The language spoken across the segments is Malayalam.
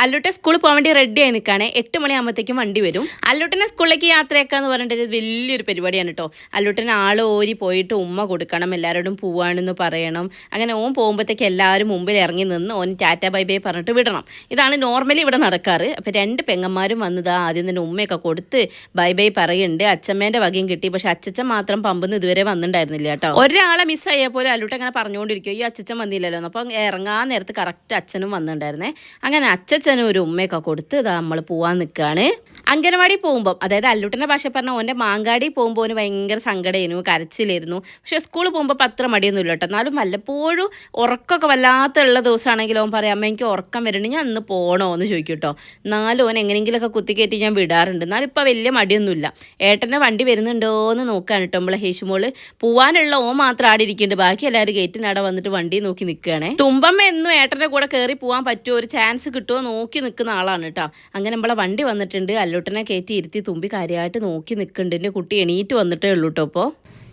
അല്ലൂട്ടെ സ്കൂളിൽ പോകാൻ വേണ്ടി റെഡി ആയി നിൽക്കുകയാണ്. 8 മണിയാകുമ്പോഴത്തേക്കും വണ്ടി വരും. അല്ലൂട്ടിനെ സ്കൂളിലേക്ക് യാത്രയാക്കാന്ന് പറഞ്ഞിട്ട് വലിയൊരു പരിപാടിയാണ് കേട്ടോ. അല്ലൂട്ടിന് ആൾ ഓരി പോയിട്ട് ഉമ്മ കൊടുക്കണം, എല്ലാവരോടും പോവാണെന്ന് പറയണം. അങ്ങനെ ഓൻ പോകുമ്പോഴത്തേക്ക് എല്ലാവരും മുമ്പിൽ ഇറങ്ങി നിന്ന് ഓൻ ടാറ്റ ബൈ ബൈ പറഞ്ഞിട്ട് വിടണം. ഇതാണ് നോർമലി ഇവിടെ നടക്കാറ്. അപ്പോൾ 2 പെങ്ങന്മാരും വന്നതാ ആദ്യം തന്നെ ഉമ്മയൊക്കെ കൊടുത്ത് ബൈ ബൈ പറയുന്നുണ്ട്. അച്ഛമ്മേൻ്റെ വകയും കിട്ടി. പക്ഷെ അച്ഛൻ മാത്രം പമ്പെന്ന് ഇതുവരെ വന്നിട്ടുണ്ടായിരുന്നില്ല കേട്ടോ. ഒരാളെ മിസ്സായ പോലെ അല്ലൂട്ട് അങ്ങനെ പറഞ്ഞുകൊണ്ടിരിക്കും, ഈ അച്ഛൻ വന്നില്ലല്ലോ. അപ്പോൾ ഇറങ്ങാൻ നേരത്ത് കറക്റ്റ് അച്ഛനും വന്നിട്ടുണ്ടായിരുന്നേ. അങ്ങനെ അച്ഛനും ഒരു ഉമ്മയൊക്കെ കൊടുത്ത് ഇതാ നമ്മൾ പോകാൻ നിൽക്കുകയാണ്. അംഗനവാടി പോകുമ്പം, അതായത് അല്ലൂട്ടിൻ്റെ ഭാഷ പറഞ്ഞാൽ ഓൻ്റെ മാങ്കാടി പോകുമ്പോൾ ഓന് ഭയങ്കര സങ്കടമായിരുന്നു, കരച്ചിലായിരുന്നു. പക്ഷേ സ്കൂളിൽ പോകുമ്പോൾ അത്ര മടിയൊന്നും ഇല്ല കേട്ടോ. എന്നാലും വല്ലപ്പോഴും ഉറക്കമൊക്കെ വല്ലാത്തുള്ള ദിവസമാണെങ്കിൽ ഓൻ പറയാം, അമ്മ എനിക്ക് ഉറക്കം വരുന്നുണ്ട്, ഞാൻ ഇന്ന് പോകണോ എന്ന് ചോദിക്കും കേട്ടോ. എന്നാലും ഓൻ എങ്ങനെയെങ്കിലുമൊക്കെ കുത്തിക്കയറ്റി ഞാൻ വിടാറുണ്ട്. എന്നാലും ഇപ്പോൾ വലിയ മടിയൊന്നുമില്ല. ഏട്ടൻ്റെ വണ്ടി വരുന്നുണ്ടോ എന്ന് നോക്കുകയാണ് കേട്ടോ. നമ്മളെ ഹേഷുമോള് പോകാനുള്ള ഓൻ മാത്രം ആടെ ഇരിക്കുന്നുണ്ട്, ബാക്കി എല്ലാവരും ഗേറ്റിനവിടെ വന്നിട്ട് വണ്ടി നോക്കി നിൽക്കുകയാണേ. തുമ്പമ്മ എന്നും ഏട്ടൻ്റെ കൂടെ കയറി പോകാൻ പറ്റുമോ, ഒരു ചാൻസ് കിട്ടുമോ നോക്കി നിൽക്കുന്ന ആളാണ് കേട്ടോ. അങ്ങനെ നമ്മളെ വണ്ടി വന്നിട്ടുണ്ട്. അല്ലൂട്ടനെ കയറ്റി ഇരുത്തി തുമ്പി കാര്യമായിട്ട് നോക്കി നിൽക്കുന്നുണ്ട്. എൻ്റെ കുട്ടി എണീറ്റ് വന്നിട്ടേ ഉള്ളൂ കേട്ടോ. അപ്പോൾ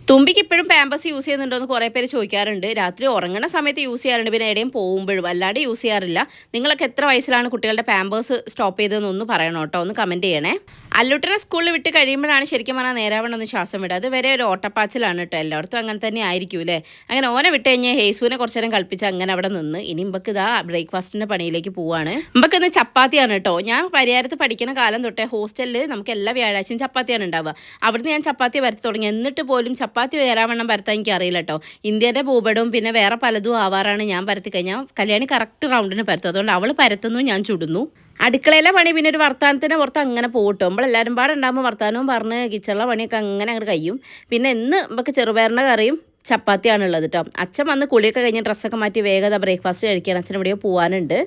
തുമ്പിക്ക് ഇപ്പോഴും പാമ്പസ് യൂസ് ചെയ്യുന്നുണ്ടോ എന്ന് കുറേ പേര് ചോദിക്കാറുണ്ട്. രാത്രി ഉറങ്ങുന്ന സമയത്ത് യൂസ് ചെയ്യാറുണ്ട്, പിന്നെ എവിടെയും പോകുമ്പോഴും, അല്ലാതെ യൂസ് ചെയ്യാറില്ല. നിങ്ങളൊക്കെ എത്ര വയസ്സിലാണ് കുട്ടികളുടെ പാമ്പേഴ്സ് സ്റ്റോപ്പ് ചെയ്തതെന്ന് ഒന്ന് പറയണം കേട്ടോ, ഒന്ന് കമൻറ്റ് ചെയ്യണേ. അല്ലൂട്ടനെ സ്കൂളിൽ വിട്ട് കഴിയുമ്പോഴാണ് ശരിക്കും പറഞ്ഞാൽ നേരാവണ്ണം ശ്വാസം വിടുക. അത് വരെ ഒരു ഓട്ടപ്പാച്ചിലാണ് കേട്ടോ. എല്ലായിടത്തും അങ്ങനെ തന്നെ ആയിരിക്കും അല്ലേ. അങ്ങനെ ഓനെ വിട്ട് കഴിഞ്ഞാൽ ഹേസുവിനെ കുറച്ച് നേരം കളിപ്പിച്ച് അങ്ങനെ അവിടെ നിന്ന് ഇനി ഇമ്പക്ക് ഇതാ ബ്രേക്ക്ഫാസ്റ്റിൻ്റെ പണിയിലേക്ക് പോവാണ്. ഇമ്പക്ക് ഇന്ന് ചപ്പാത്തിയാണ് കേട്ടോ. ഞാൻ പരിയാരത്ത് പഠിക്കുന്ന കാലം തൊട്ടേ ഹോസ്റ്റലിൽ നമുക്ക് എല്ലാ വ്യാഴാഴ്ചയും ചപ്പാത്തിയാണ് ഉണ്ടാവുക. അവിടുന്ന് ഞാൻ ചപ്പാത്തി വരത്തി തുടങ്ങി. എന്നിട്ട് പോലും ചപ്പാത്തി വേരാവണ്ണം പരത്താൻ എനിക്ക് അറിയില്ല കേട്ടോ. ഇന്ത്യയുടെ ഭൂപടവും പിന്നെ വേറെ പലതും ആവാറാണ് ഞാൻ പരത്തി കഴിഞ്ഞാൽ കല്യാണി കറക്റ്റ് റൗണ്ടിന് പരത്തും. അതുകൊണ്ട് അവൾ പരത്തുന്നു, ഞാൻ ചുടുന്നു. അടുക്കളയിലെ പണി പിന്നെ ഒരു വർത്താനത്തിൻ്റെ പുറത്ത് അങ്ങനെ പോകട്ടോ. നമ്മളെല്ലാവരും പാടെ ഉണ്ടാകുമ്പോൾ വർത്താനവും പറഞ്ഞ് കിച്ചണിലെ പണിയൊക്കെ അങ്ങനെ അങ്ങോട്ട് കഴിയും. പിന്നെ ഇന്ന് നമുക്ക് ചെറുപയറിൻ്റെ കറിയും ചപ്പാത്തിയാണുള്ളത് കേട്ടോ. അച്ഛൻ വന്ന് കുളിയൊക്കെ കഴിഞ്ഞ് ഡ്രസ്സൊക്കെ മാറ്റി വേഗം ബ്രേക്ക്ഫാസ്റ്റ് കഴിക്കാൻ അച്ഛൻ എവിടെയോ പോകാനുണ്ട്.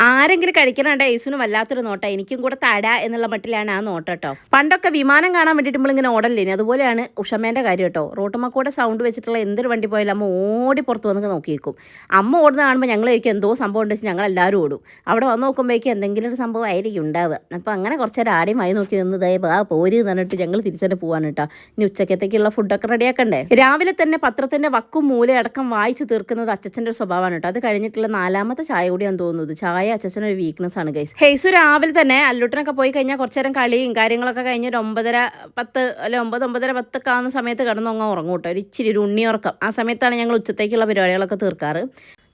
ആരെങ്കിലും കഴിക്കണണ്ട യേസുവിന് വല്ലാത്തൊരു നോട്ടം, എനിക്കും കൂടെ തടാ എന്നുള്ള മട്ടിലാണ് ആ നോട്ടം കേട്ടോ. പണ്ടൊക്കെ വിമാനം കാണാൻ വേണ്ടിയിട്ട് നമ്മളിങ്ങനെ ഓടല്ലേനി, അതുപോലെയാണ് ഉഷമേൻ്റെ കാര്യം കേട്ടോ. റോട്ടുമ്മക്കൂടെ സൗണ്ട് വെച്ചിട്ടുള്ള എന്തൊരു വണ്ടി പോയാലും അമ്മ ഓടി പുറത്ത് വന്ന് നോക്കിയേക്കും. അമ്മ ഓടുന്ന കാണുമ്പോൾ ഞങ്ങളേക്ക് എന്തോ സംഭവം ഉണ്ടെന്ന് വെച്ചാൽ ഞങ്ങളെല്ലാവരും ഓടും. അവിടെ വന്ന് നോക്കുമ്പോഴേക്കും എന്തെങ്കിലും ഒരു സംഭവം ആയിരിക്കും ഉണ്ടാവുക. അപ്പോൾ അങ്ങനെ കുറച്ച് നേരം ആടെയും വായി നോക്കി നിന്നതായി ആ പോര് എന്നിട്ട് ഞങ്ങൾ തിരിച്ചന്നെ പോകാൻ കേട്ടോ. ഇനി ഉച്ചക്കത്തേക്കുള്ള ഫുഡൊക്കെ റെഡിയാക്കണ്ടേ. രാവിലെ തന്നെ പത്രത്തിൻ്റെ വക്കും മൂലയടക്കം വായിച്ച് തീർക്കുന്നത് അച്ഛൻ്റെ ഒരു സ്വഭാവമാണ് കേട്ടോ. അത് കഴിഞ്ഞിട്ടുള്ള 4ാമത്തെ ചായ കൂടിയാണെന്ന് തോന്നുന്നത്. ചായ അച്ഛനൊരു വീക്ക്നെസ് ആണ് ഗൈസ്. ഹേസു രാവിലെ തന്നെ അല്ലൂട്ടനൊക്കെ പോയി കഴിഞ്ഞാൽ കുറച്ചു നേരം കളിയും കാര്യങ്ങളൊക്കെ കഴിഞ്ഞ് ഒരു 9:30-10 അല്ലെ 9-9:30 ഒക്കെ ആവുന്ന സമയത്ത് കിടന്നങ്ങ് ഉറങ്ങും കേട്ടോ. ഒരു ഇച്ചിരി ഒരു ഉണ്ണിയുറക്കം. ആ സമയത്താണ് ഞങ്ങൾ ഉച്ചത്തേക്കുള്ള പരിപാടികളൊക്കെ തീർക്കാറ്.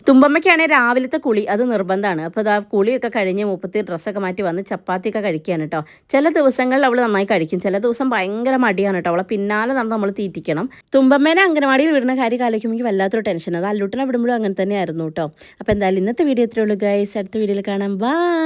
തുമ്പമ്മയ്ക്കാണെങ്കിൽ രാവിലത്തെ കുളി അത് നിർബന്ധമാണ്. അപ്പോൾ ഇതാ കുളിയൊക്കെ കഴിഞ്ഞ് മുപ്പത്തി ഡ്രസ്സൊക്കെ മാറ്റി വന്ന് ചപ്പാത്തിയൊക്കെ കഴിക്കുകയാണ് കേട്ടോ. ചില ദിവസങ്ങളിൽ അവൾ നന്നായി കഴിക്കും, ചില ദിവസം ഭയങ്കര മടിയാണ് കേട്ടോ. അവളെ പിന്നാലെ നടന്ന് നമ്മൾ തീറ്റിക്കണം. തുമ്പമ്മേനെ അംഗനവാടിയിൽ വിടുന്ന കാര്യം ആലോചിക്കുമ്പോൾ എനിക്ക് വല്ലാത്തൊരു ടെൻഷൻ. അത് അല്ലൂട്ടനെ വിടുമ്പോഴും അങ്ങനെ തന്നെയായിരുന്നു കേട്ടോ. അപ്പോൾ എന്തായാലും ഇന്നത്തെ വീഡിയോ ഇത്രയേ ഉള്ളൂ ഗൈസ്. അടുത്ത വീഡിയോയിൽ കാണാം. ബൈ.